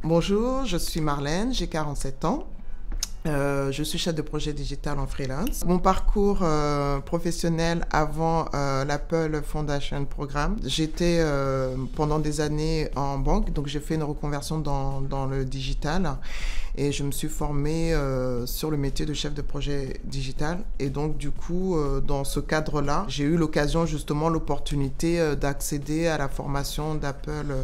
Bonjour, je suis Marlène, j'ai 47 ans. Je suis chef de projet digital en freelance. Mon parcours professionnel avant l'Apple Foundation Programme, j'étais pendant des années en banque, donc j'ai fait une reconversion dans le digital et je me suis formée sur le métier de chef de projet digital. Et donc du coup, dans ce cadre-là, j'ai eu l'occasion justement, l'opportunité d'accéder à la formation d'Apple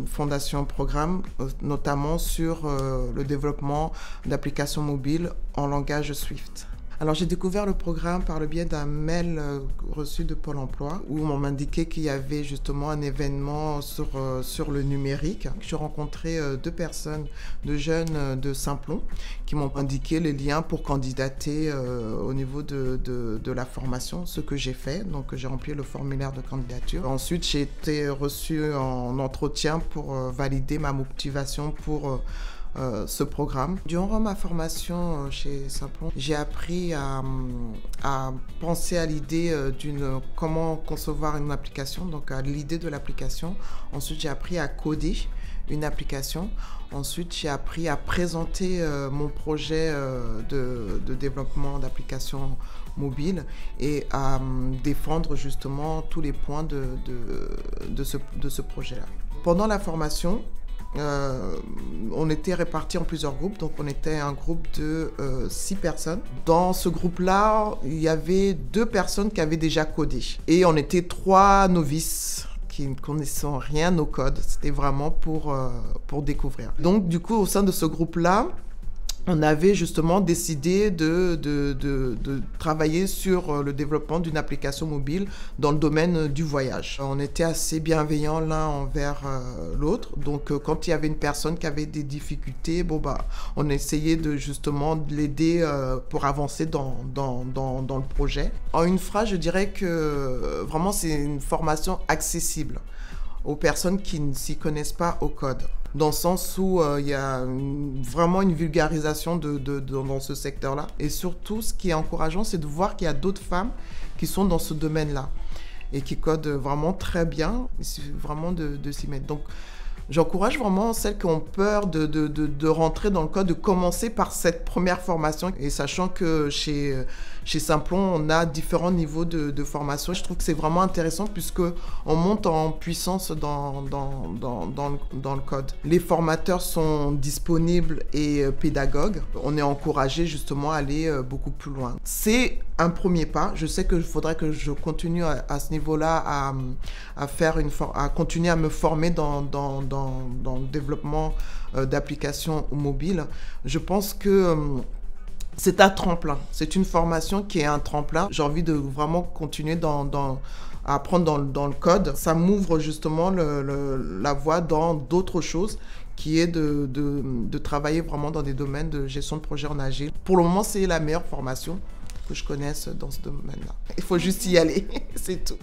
Fondation Programme, notamment sur le développement d'applications mobiles en langage Swift. Alors j'ai découvert le programme par le biais d'un mail reçu de Pôle emploi où on m'indiquait qu'il y avait justement un événement sur le numérique. J'ai rencontré deux personnes, deux jeunes de Saint-Plon qui m'ont indiqué les liens pour candidater au niveau de la formation, ce que j'ai fait. Donc j'ai rempli le formulaire de candidature. Ensuite j'ai été reçue en entretien pour valider ma motivation pour ce programme. Durant ma formation chez Saint-Plon, j'ai appris à penser à l'idée comment concevoir une application, donc à l'idée de l'application. Ensuite, j'ai appris à coder une application. Ensuite, j'ai appris à présenter mon projet de développement d'applications mobile et à défendre justement tous les points de ce projet-là. Pendant la formation, on était répartis en plusieurs groupes, donc on était un groupe de 6 personnes. Dans ce groupe-là, il y avait 2 personnes qui avaient déjà codé et on était 3 novices qui ne connaissaient rien au code. C'était vraiment pour découvrir. Donc du coup, au sein de ce groupe-là, on avait justement décidé de travailler sur le développement d'une application mobile dans le domaine du voyage. On était assez bienveillants l'un envers l'autre. Donc, quand il y avait une personne qui avait des difficultés, on essayait justement de l'aider pour avancer dans le projet. En une phrase, je dirais que vraiment, c'est une formation accessible aux personnes qui ne s'y connaissent pas au code, dans le sens où il y a vraiment une vulgarisation dans ce secteur-là. Et surtout, ce qui est encourageant, c'est de voir qu'il y a d'autres femmes qui sont dans ce domaine-là et qui codent vraiment très bien. Il suffit vraiment de s'y mettre. Donc, j'encourage vraiment celles qui ont peur de rentrer dans le code, de commencer par cette première formation. Et sachant que chez Saint-Plon, on a différents niveaux de formation. Je trouve que c'est vraiment intéressant puisqu'on monte en puissance dans le code. Les formateurs sont disponibles et pédagogues. On est encouragé justement à aller beaucoup plus loin. C'est un premier pas. Je sais qu'il faudrait que je continue à ce niveau-là à continuer à me former dans le développement d'applications mobiles. Je pense que c'est un tremplin. C'est une formation qui est un tremplin. J'ai envie de vraiment continuer à apprendre dans le code. Ça m'ouvre justement la voie dans d'autres choses, qui est de travailler vraiment dans des domaines de gestion de projet en agile. Pour le moment, c'est la meilleure formation que je connaisse dans ce domaine-là. Il faut juste y aller, c'est tout.